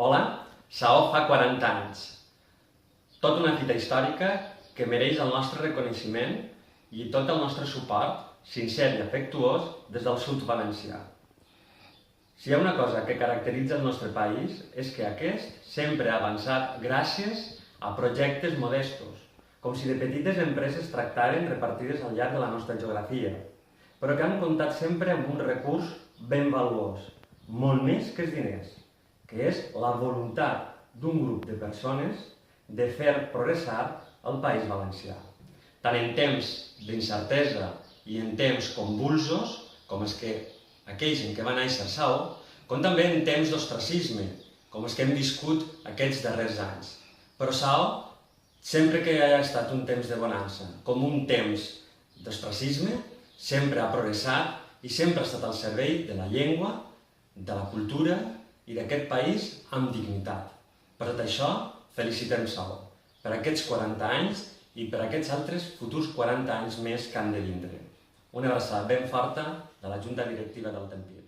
Hola, Saó fa 40 anys. Tota una fita històrica que mereix el nostre reconeixement i tot el nostre suport, sincer i afectuós, des del sud valencià. Si hi ha una cosa que caracteritza el nostre país és que aquest sempre ha avançat gràcies a projectes modestos, com si de petites empreses tractaren repartides al llarg de la nostra geografia, però que han comptat sempre amb un recurs ben valuós, molt més que els diners, que és la voluntat d'un grup de persones de fer progressar el País Valencià. Tant en temps d'incertesa i en temps convulsos, com aquells en què va néixer Saó, com també en temps d'ostracisme, com els que hem viscut aquests darrers anys. Però Saó, sempre que ha estat un temps de bonança, com un temps d'ostracisme, sempre ha progressat i sempre ha estat al servei de la llengua, de la cultura i d'aquest país amb dignitat. Per tot això, felicitem Saó per aquests 40 anys i per aquests altres futurs 40 anys més que han de vindre. Una abraçada ben forta de la Junta Directiva del Tempier.